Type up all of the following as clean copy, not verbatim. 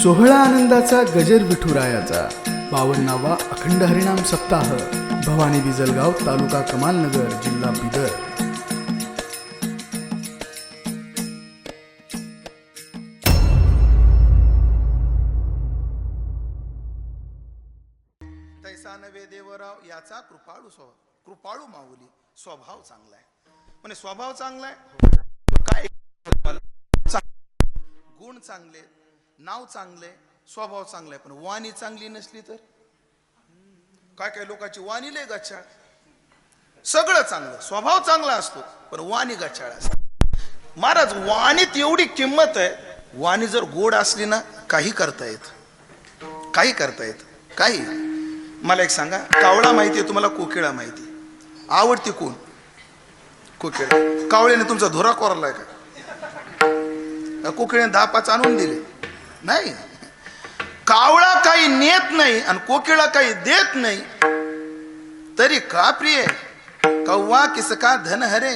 सोहळा आनंदाचा गजर विठुरायाचा 52वा अखंड हरिनाम सप्ताह भवानी बिजलगाव तालुका कमालनगर जिल्हा बिदर. तैसा नवे देवराव याचा कृपाळू माऊली स्वभाव चांगला आहे. म्हणजे स्वभाव चांगला आहे काय गुण चांगले, नाव चांगले, स्वभाव चांगला आहे, पण वाणी चांगली नसली तर काय काय लोकांची वाणी लय गच्चाळ. सगळं चांगलं, स्वभाव चांगला असतो पण वाणी गच्चाळ असते. महाराज वाणीत एवढी किंमत आहे. वाणी जर गोड असली ना काही करता येत, काही करता येत, काही. मला एक सांगा, कावळा माहितीये तुम्हाला, कोकिळा माहिती, आवडती कोण? कोकिळा. कावळ्याने तुमचा धोरा कोरलाय का? कोकिळ्याने 10-5 आणून दिले नाही. कावळा काही नेत नाही आणि कोकिळा काही देत नाही, तरी का प्रिय कौवा किसका धन हरे,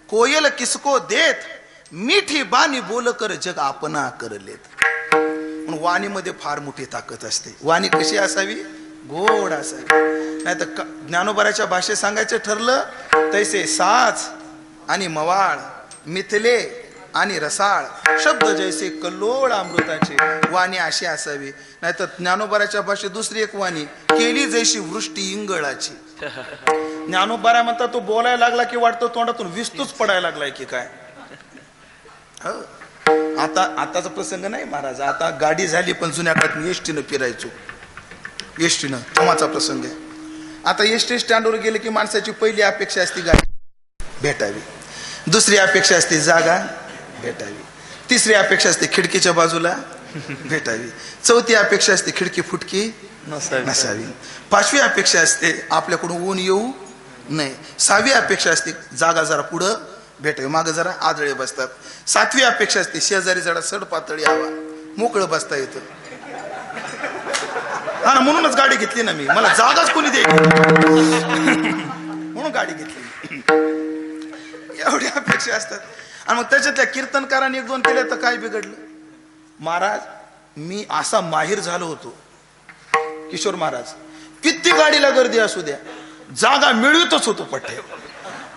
कोयल किसको देत, मीठी बानी बोल कर जग आपणा कर लेत. म्हणून वाणीमध्ये फार मोठी ताकद असते. वाणी कशी असावी? गोड असावी. नाही तर ज्ञानोबाराच्या भाषेत सांगायचं ठरलं तैसे साच आणि मवाळ, मिथले आणि रसाळ, शब्द जैसे कल्लोळ अमृताचे. वाणी अशी असावी. नाही तर ज्ञानोबाराच्या भाषेत दुसरी एक वाणी, केली जैशी वृष्टी इंगळाची. ज्ञानोबारा म्हणतात तो बोलायला लागला की वाटतं तोंडातून विस्तूच पडायला लागलाय की काय. आताचा प्रसंग नाही महाराज, आता गाडी झाली, पण जुन्या काळात मी एसटीनं फिरायचो. एसटीनं थमाचा प्रसंग आहे. आता एसटी स्टँडवर गेले की माणसाची पहिली अपेक्षा असते गाडी भेटावी, दुसरी अपेक्षा असते जागा भेटावी, तिसरी अपेक्षा असते खिडकीच्या बाजूला भेटावी, चौथी अपेक्षा असते खिडकी फुटकी नसावी, 5वी अपेक्षा असते आपल्याकडून ऊन येऊ नये, 6वी अपेक्षा असते जागा जरा पुढं भेटावी, मागं जरा आदळे बसतात, 7वी अपेक्षा असते शेजारी जरा सड पातळी हवा, मोकळं बसता येतं. हा ना, म्हणूनच गाडी घेतली ना मी, मला जागाच कोणी द्यायची म्हणून गाडी घेतली. एवढ्या अपेक्षा असतात. आणि मग त्याच्यातल्या कीर्तनकारांनी 1-2 केले तर काय बिघडलं महाराज? मी असा माहिर झालो होतो, किशोर महाराज, किती गाडीला गर्दी असू द्या जागा मिळवतच होतो पट्टे.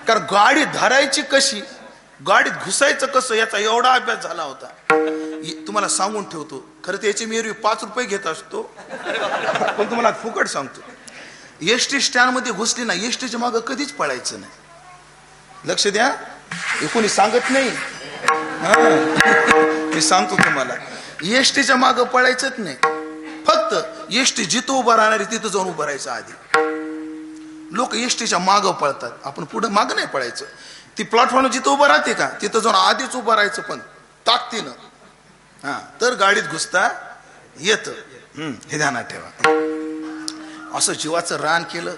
कारण गाडी धरायची कशी, गाडीत घुसायचं कसं, याचा एवढा अभ्यास झाला होता. तुम्हाला सांगून ठेवतो, खरं तर याची मी एरवी 5 रुपये घेत असतो, पण तुम्हाला फुकट सांगतो. एसटी स्टँड मध्ये घुसली ना, एसटीच्या मागं कधीच पळायचं नाही. लक्ष द्या, हे कोणी सांगत नाही, मी सांगतो तुम्हाला, एसटीच्या मागं पळायचंच नाही. फक्त एसटी जिथं उभं राहणारी तिथं जाऊन उभं राहायचं. आधी लोक एसटीच्या मागं पळतात, आपण पुढं मागं नाही पळायचं. ती प्लॅटफॉर्म जिथं उभं राहते का तिथं जाऊन आधीच उभं राहायचं, पण ताकदीनं. तर गाडीत घुसता येत. हे ध्यानात ठेवा. असं जीवाचं रान केलं.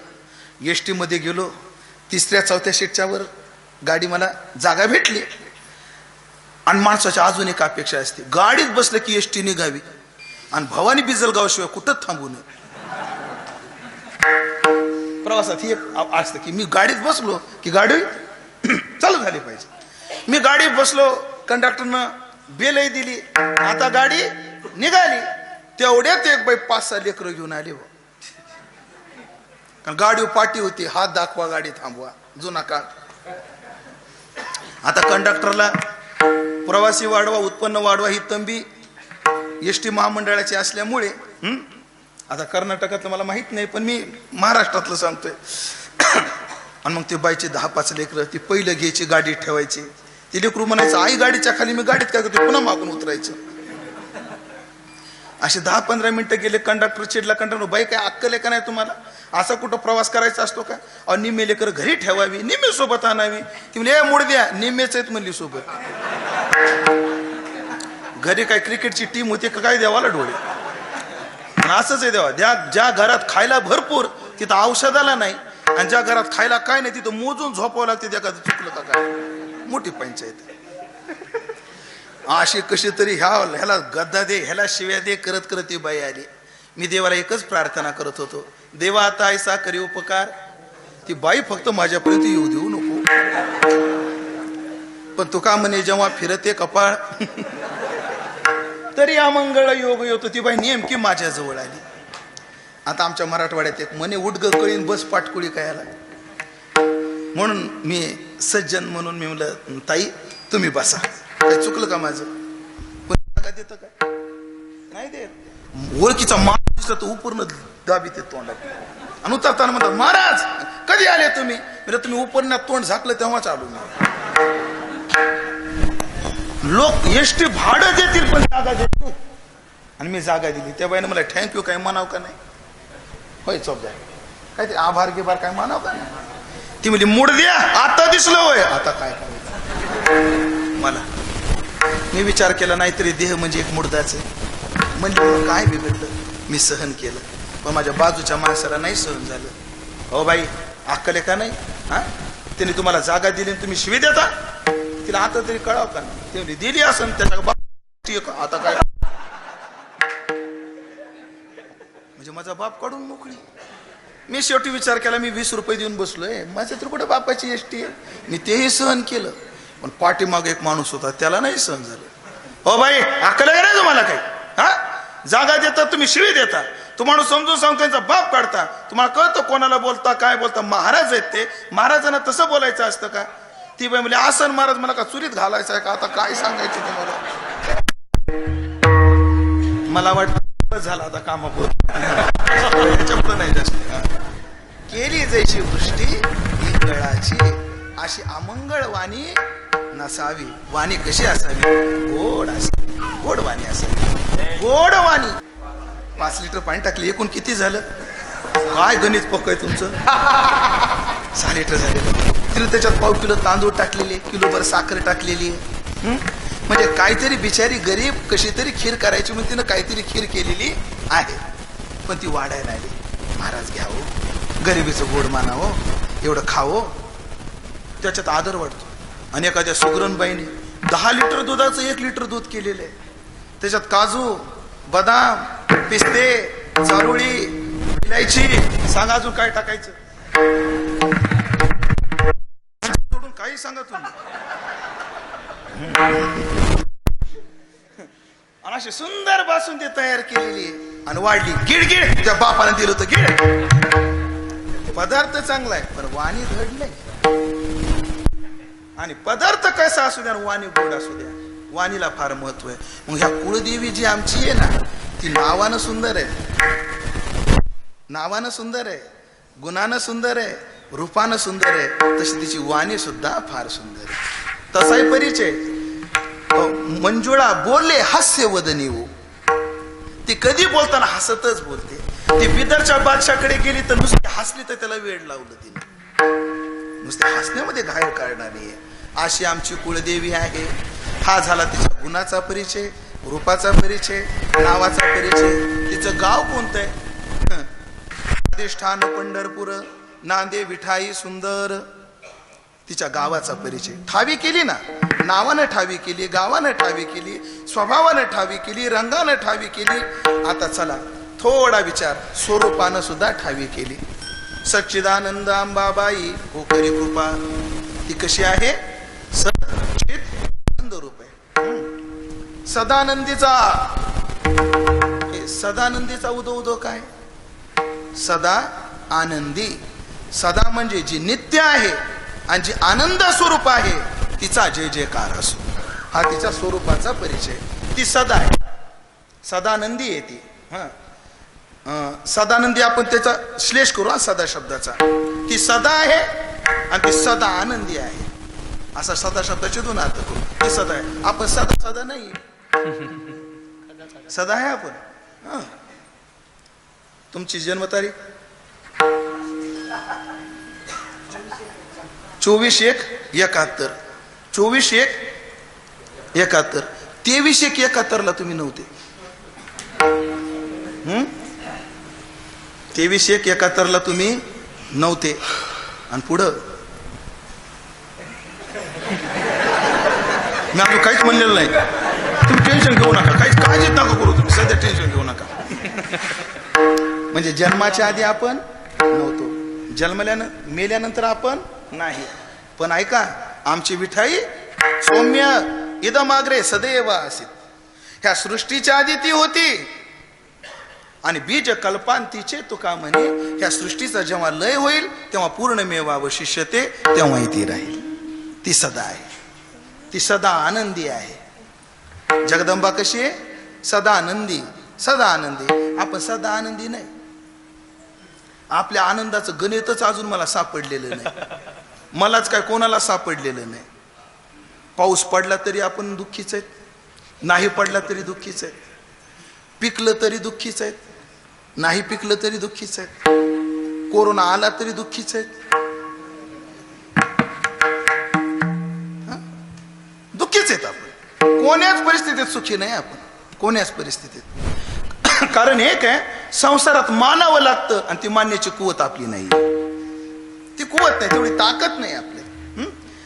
एसटी मध्ये गेलो, 3ऱ्या-4थ्या सीटच्या वर गाडी, मला जागा भेटली. आणि माणसाच्या अजून एक अपेक्षा असते, गाडीत बसलं की एसटी निघावी आणि भवानी बिजलगाव शिवाय कुठं थांबू नये. प्रवासात हे असतं की मी गाडीत बसलो की गाडी चालू झाली पाहिजे. मी गाडीत बसलो, कंडक्टरनं बेलही दिली, आता गाडी निघाली. तेवढ्यात एक बाई 5-6 लेकरं घेऊन आली. गाडी पाटी होती, हात दाखवा, गाडी थांबवा, जुना काळ. आता कंडक्टरला प्रवासी वाढवा, उत्पन्न वाढवा ही तंबी एसटी महामंडळाची असल्यामुळे, आता कर्नाटकातलं मला माहित नाही, पण मी महाराष्ट्रातलं सांगतोय. आणि मग ते बाईचे 10-5 लेकरं, ती पहिलं घ्यायची, गाडीत ठेवायची. ती लेकरू म्हणायचं, आई गाडीच्या खाली, मी गाडीत काय करतो, पुन्हा मागून उतरायचं. असे 10-15 मिनिटं गेले. कंडक्टर चिडला. कंडक्टर, बाई काय अक्कल आहे का नाही तुम्हाला? असा कुठं प्रवास करायचा असतो का? अहो, निम्मे लेकर घरी ठेवावी, निम्मे सोबत आणावी. ती म्हणली, मोड द्या, निम्मेच आहेत म्हणली सोबत. घरी काय क्रिकेटची टीम होती का काय, देवाला डोळे. असंच आहे देवा, ज्या घरात खायला भरपूर तिथं औषधाला नाही, आणि ज्या घरात खायला काय नाही तिथं मोजून झोपावं लागते. त्या चुकलं का काय, मोठी पंचायत. अशी कशी तरी ह्याला गद्दा दे, ह्याला शिव्या दे करत करत ती बाई आली. मी देवाला एकच प्रार्थना करत होतो, देवा आता ऐसा करी उपकार, ती बाई फक्त माझ्यापर्यंत येऊ देऊ नको. पण तुका म्हणे जेव्हा फिरते कपाळ तरी अमंगळ योग येतो. ती बाई नेमकी माझ्या जवळ आली. आता आमच्या मराठवाड्यात एक म्हणे उडग कळीन बस पाटकुळी काय आला, म्हणून मी सज्जन म्हणून मी म्हणलं ताई तुम्ही बसा. काय चुकलं का माझं? कोणी देतं का? नाही देत. ओळखीचा माणूस दिसला तर उपरनं दाबी ते तोंडात आणि उतरताना म्हणतात महाराज कधी आले तुम्ही? म्हणजे तुम्ही उपरण्यात तोंड झाकलं तेव्हाच आलो मी. लोक एसटी भाडं देतील पण जागा देतील, आणि मी जागा दिली. त्या बाईने मला थँक्यू काय म्हणाव का नाही? होय चौदा काय ते आभार गिभार काय म्हणाव का नाही? ती म्हणजे मूड द्या आता दिसलं होय, आता काय करायचं मला. मी विचार केला नाहीतरी देह म्हणजे एक मुडदाच आहे. म्हणजे काय बिघडलं? मी सहन केलं, पण माझ्या बाजूच्या माणसाला नाही सहन झालं. हो बाई अक्कल का नाही? हा त्याने तुम्हाला जागा दिली तुम्ही शिवी देता? तिला आता तरी कळाव का नाही? ते दिली असं त्याच्या बाप आता काय म्हणजे माझा बाप काढून मोकळी. मी शेवटी विचार केला मी 20 रुपये देऊन बसलोय, माझ्या तर कुठे बापाची एसटी आहे. मी तेही सहन केलं, पण पाठीमाग एक माणूस होता त्याला नाही सहन झालं. हो बाई अक्कल आहे ना तुम्हाला काही? हा जागा देता तुम्ही शिवी देता, तो माणूस समजून सांगून त्यांचा बाप काढता. तुम्हाला कळतं कोणाला बोलता काय बोलता? महाराज आहेत ते, महाराजांना तसं बोलायचं असतं का? ती बाई म्हणजे आसन महाराज मला का चुरीत घालायचं आहे का? आता काय सांगायचं तुम्हाला? मला वाटतं झालं आता कामापुरतं नाही जास्त. केली जैशी वृष्टी ही कळाची, अशी अमंगळ वाणी नसावी. वाणी कशी असावी? गोड असावी, गोड वाणी असावी, गोड वाणी. 5 लिटर पाणी टाकले, एकूण किती झालं? काय गणित पक्क आहे तुमचं? 6 लिटर झाले. तिने त्याच्यात पाव किलो तांदूळ टाकलेले, किलोभर साखर टाकलेली. म्हणजे काहीतरी बिचारी गरीब कशी तरी खीर करायची म्हणून तिनं काहीतरी खीर केलेली आहे, पण ती वाढायला आली. महाराज घ्यावं, गरिबीचं गोड मानावं, एवढं खावं, त्याच्यात आदर वाटतो. आणि एखाद्या सुगरणबाईने 10 लिटर दुधाचं 1 लिटर दूध केलेलं आहे. त्याच्यात काजू, बदाम, पिस्ते, चारोळी, इलायची, सांगा अजून काय टाकायचं? सोडून काही सांगा तुम्ही. आणि अशी सुंदर बासुंदी तयार केलेली आणि वाढली. गिडगिड त्या बापाने दिलं होतं गिड. पदार्थ चांगला आहे पण वाणी धड नाही. आणि पदार्थ कसा असू द्या वाणी गोड असू द्या, वाणीला फार महत्व आहे. मग ह्या कुळदेवी जी आमची आहे ना, ती नावानं सुंदर आहे, नावानं सुंदर आहे, गुणानं सुंदर आहे, रूपानं सुंदर आहे, तशी तिची वाणी सुद्धा फार सुंदर आहे. तसाही परिचय. मंजुळा बोलले हास्य वदनी हो, ती कधी बोलताना हसतच बोलते. ती बिदरच्या बादशाकडे गेली तर नुसती हसली तर त्याला वेळ लावलं तिने, नुसते हसण्यामध्ये घायल काढणारी आहे. अशी आमची कुळदेवी आहे. हा झाला तिच्या गुणाचा परिचय, रूपाचा परिचय, नावाचा परिचय. तिचं गाव कोणतं आहे? अधिष्ठान पंढरपूर, नांदे विठाई सुंदर. तिच्या गावाचा परिचय. ठावी केली ना, नावानं ठावी केली, गावानं ठावी केली, स्वभावानं ठावी केली, रंगानं ठावी केली. आता चला थोडा विचार, स्वरूपानं सुद्धा ठावी केली. सच्चिदानंद अंबाबाई हो करी कृपा. ती कशी आहे? सच्चिद रूप आहे. सदानंदीचा, सदानंदीचा उदो उदो काय? सदा आनंदी. सदा म्हणजे जी नित्य आहे आणि जी आनंद स्वरूप आहे, तिचा जय जयकार असो. हा तिच्या स्वरूपाचा परिचय. ती सदा आहे, सदानंदी आहे ती. सदानंदी आपण त्याचा श्लेष करू हा सदा शब्दाचा. ती सदा आहे आणि ती सदा आनंदी आहे, असा सदा शब्दाचे 2 अर्थ करू. ती सदा आहे. आपण सदा सदा नाही, सदा आहे आपण. तुमची जन्मतारीख 24/1/71. 24/1/71. 23/1/71 तुम्ही नव्हते. 23/1/71 तुम्ही नव्हते. आणि पुढं मी अजून काहीच म्हणलेलं नाही. तुम्ही टेन्शन घेऊ नका, काहीच काळजी नका करू तुम्ही, सध्या टेन्शन घेऊ नका. म्हणजे जन्माच्या आधी आपण नव्हतो, जन्मल्यानं मेल्यानंतर आपण नाही. पण ऐका, आमची विठाई सौम्य इदमाग्रे सदैव असित. ह्या सृष्टीच्या आधी ती होती आणि बीज कल्पांतीचे तुका म्हणे ह्या सृष्टीचा जेव्हा लय होईल तेव्हा पूर्णमेवावशिष्यते तेव्हाही ती राहील. ती सदा आहे, ती सदा आनंदी आहे. जगदंबा कशी आहे? सदा आनंदी, सदा आनंदी. आपण सदा आनंदी नाही. आपल्या आनंदाचं गणितच अजून मला सापडलेलं नाही. मलाच काय कोणाला सापडलेलं नाही. पाऊस पडला तरी आपण दुःखीच आहेत, नाही पडला तरी दुःखीच आहेत, पिकलं तरी दुःखीच आहेत, नाही पिकलं तरी दुःखीच आहेत, कोरोना आला तरी दुःखीच आहेत, दुःखीच आहेत आपण. कोण्याच परिस्थितीत सुखी नाही आपण, कोण्याच परिस्थितीत. कारण एक आहे, संसारात मानावं लागतं आणि ती मानण्याची कुवत आपली नाही. ती कुवत नाही, तेवढी ताकद नाही आपली.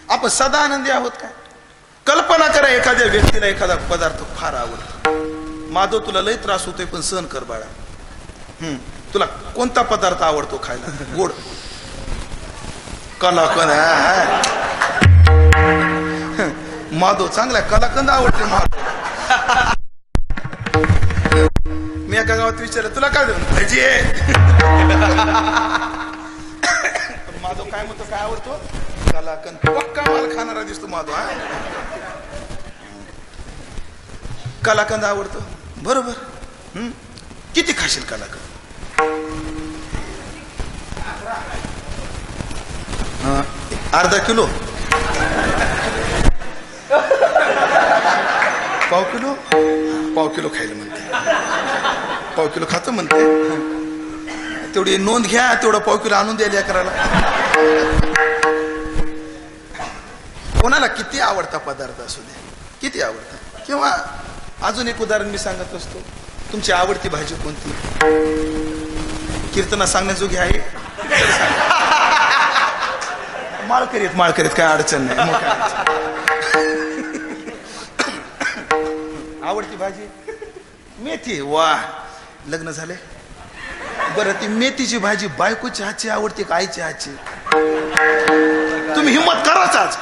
आपण सदा आनंदी आहोत काय? कल्पना करा, एखाद्या व्यक्तीला एखादा पदार्थ फार आवडतो. माधव तुला लय त्रास होतोय पण सहन कर बाळा. तुला कोणता पदार्थ आवडतो खायला? गोड? कलाकंद. माधव चांगला कलाकंद आवडते माधव. मी एका गावात विचारलं तुला काय देऊ? भजी. माधव काय म्हणतो, काय आवडतो? कलाकंद. पक्का माल खाणारा दिसतो माधव. कलाकंद आवडतो, बरोबर. किती खाशील कलाकंद? अर्धा किलो? पाव किलो? पाव किलो खायला म्हणते, पाव किलो खातो म्हणते. तेवढी नोंद घ्या, तेवढा पाव किलो आणून द्यायला करायला. कोणाला किती आवडता पदार्थ असू दे, किती आवडता. किंवा अजून एक उदाहरण मी सांगत असतो, तुमची आवडती भाजी कोणती? कीर्तना सांगण्याजोगी आहे? माळकरीत काय अडचण नाही. आवडती भाजी मेथी. वा, लग्न झाले? बरं, ती मेथीची भाजी बायकोची हातची आवडते का आईची हातची? तुम्ही हिम्मत कराच आज.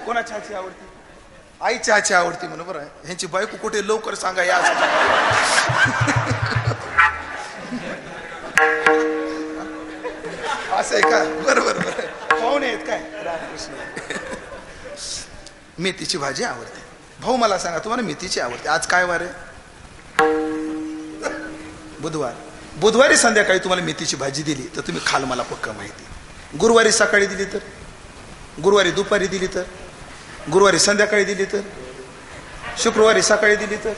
कोणाच्या हातची आवडते? आईच्या हातची आवडते म्हणून. बरं, ह्यांची बायको कुठे? लवकर सांगा या. असं आहे का? बरोबर. पाहुणे आहेत काय? रामकृष्ण. मेथीची भाजी आवडते. भाऊ मला सांगा, तुम्हाला मेथीची आवडते? आज काय वार आहे? बुधवार. बुधवारी संध्याकाळी तुम्हाला मेथीची भाजी दिली तर तुम्ही खाल, मला पक्का माहिती. गुरुवारी सकाळी दिली तर, गुरुवारी दुपारी दिली तर, गुरुवारी संध्याकाळी दिली तर, शुक्रवारी सकाळी दिली तर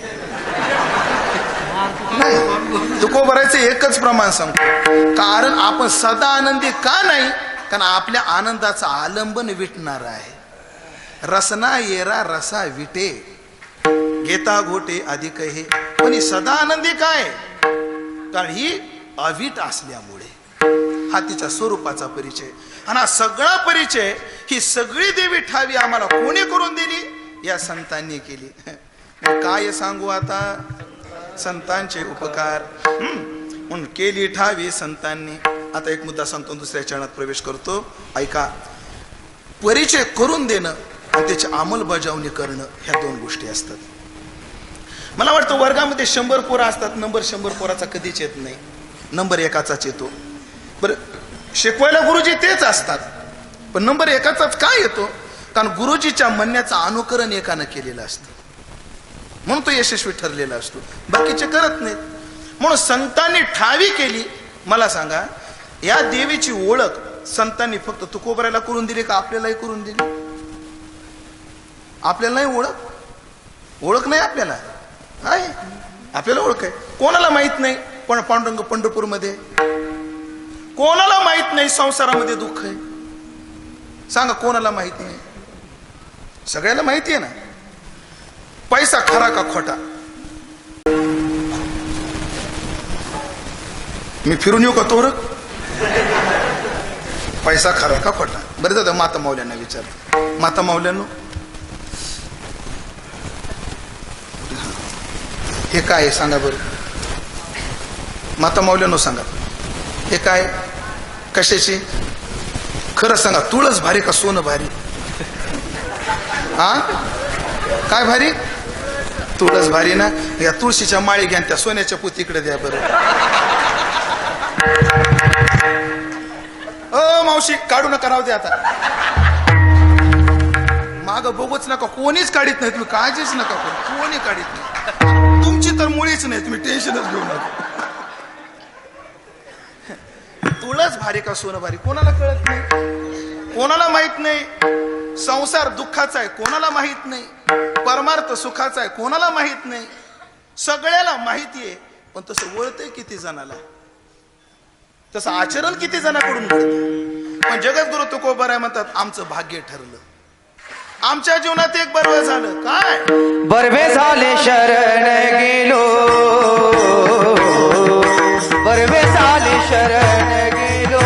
नाही. तुकोबरायचं एकच प्रमाण सांगतो, कारण आपण सदा आनंदी का नाही? कारण आपल्या आनंदाचा आलंबन विटणार आहे. रसना येरा रसा विटे, घेता घोटे अधिक हे. पण ही सदा आनंदी काय? कारण ही अवीट असल्यामुळे. हा तिच्या स्वरूपाचा परिचय. आणि हा सगळा परिचय, ही सगळी देवी ठावी आम्हाला कोणी करून दिली? या संतांनी केली. काय सांगू आता? संतांचे उपकार म्हणून केली ठावी संतांनी. आता एक मुद्दा सांगतो, दुसऱ्या चरणात प्रवेश करतो, ऐका. परिचय करून देणं आणि त्याची अंमलबजावणी करणं, ह्या दोन गोष्टी असतात. मला वाटतं वर्गामध्ये 100 पोरं असतात, नंबर 100 पोराचा कधीच येत नाही, नंबर 1चाच येतो. बरं, शिकवायला गुरुजी तेच असतात, पण नंबर 1चाच का येतो? कारण गुरुजीच्या म्हणण्याचं अनुकरण एकानं केलेलं असतं, म्हणून तो यशस्वी ठरलेला असतो, बाकीचे करत नाहीत. म्हणून संतांनी ठावी केली. मला सांगा, या देवीची ओळख संतांनी फक्त तुकोबरायला करून दिली का आपल्यालाही करून दिली? आपल्याला नाही ओळख नाही आपल्याला आहे. आपल्याला ओळख आहे. कोणाला माहित नाही पण पांडुरंग पंढरपूरमध्ये? कोणाला माहित नाही संसारामध्ये दुःख आहे? सांगा, कोणाला माहित नाही? सगळ्याला माहिती आहे ना. पैसा खरा का खोटा? मी फिरून येऊ का तोर? पैसा खरा का खोटा? बरं, दादा माता माऊल्यांना विचारतो. माता माऊल्यांनो, हे काय आहे सांगा बरं? माता माऊल्यांनो सांगा, हे काय? कशाची? खरं सांगा, तुळस भारी का सोनं भारी? हा, काय भारी? तुळस भारी ना. या तुळशीच्या माळी घ्या, त्या सोन्याच्या पोतीकडे द्या बरं. मावशी काढू नका, राहू दे आता. माग बघूच नका, कोणीच काढीत नाही, तुम्ही काळजीच नका करू, कोणी काढीत नाही. तुमची तर मुळीच नाही, तुम्ही टेन्शनच घेऊ नका. तुळस भारी का सोनं भारी कोणाला कळत नाही, कोणाला माहित नाही. संसार दुःखाचा आहे कोणाला माहित नाही, परमार्थ सुखाचा आहे कोणाला माहित नाही. सगळ्याला माहिती आहे, पण तसं वळतंय किती जणाला, तसं आचरण किती जणांकडून घडतं. पण जगद्गुरु तुकोबाराय म्हणतात, आमचं भाग्य ठरलं, आमच्या जीवनात एक बरवे झालं. काय बरवे झाले शरण गेलो, बरवे झाले शरण गेलो,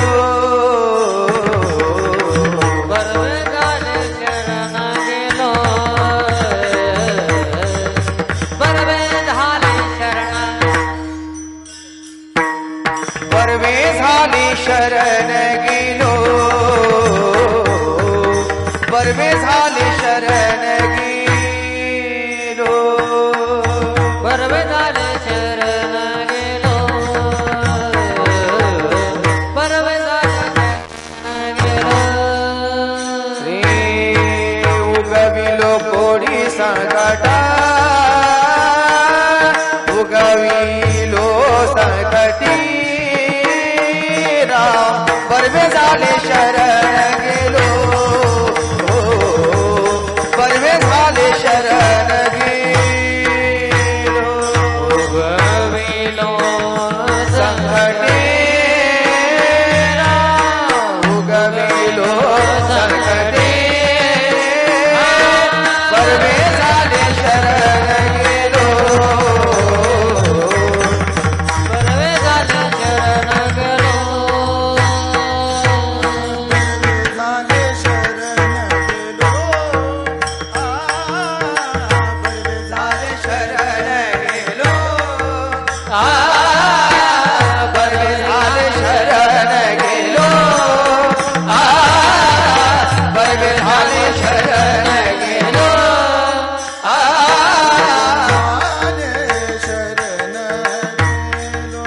बरवे झाले शरण गेलो, बरवे झाले शरण, बरवे झाले शरण गेलो, बरवे झाले शरण गेलो, बरवे झाले शरण गेलो, बरवे झाले शरण गेलो. श्री उगविलो कोडी संकटा, उगविलो संकटी राम, बरवे झाले शरण गेलो, बरवे झाले शरण गेलो, उगविलो संकटे राम, उगविलो संकटे, बरवे झाले शरण गेलो, बरवे झाले शरण गेलो, झाले शरण गेलो, बरवे झाले शरण गेलो, बरवे झाले शरण गेलो, बरवे झाले शरण गेलो, झाले शरण गेलो,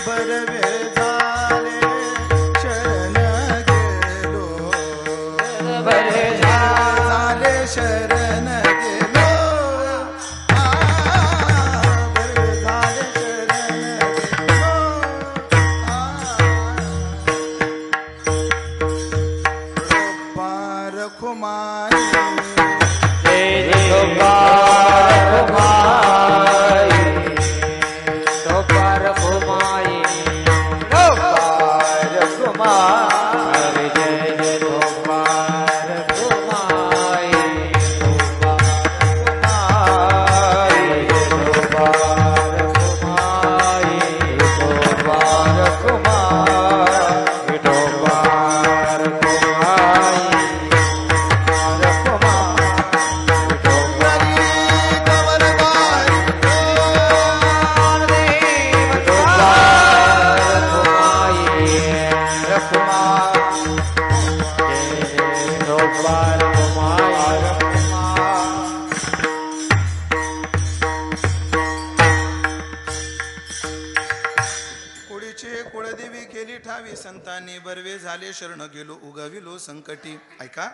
बरवे झाले शरण गेलो, बरवे झाले शरण गेलो, बरवे झाले शरण गेलो. पार खुमाई कुळीचे कुळदेवी केली ठावी संतांनी, बरवे झाले शरण गेलो, उगविलो संकटी. ऐका,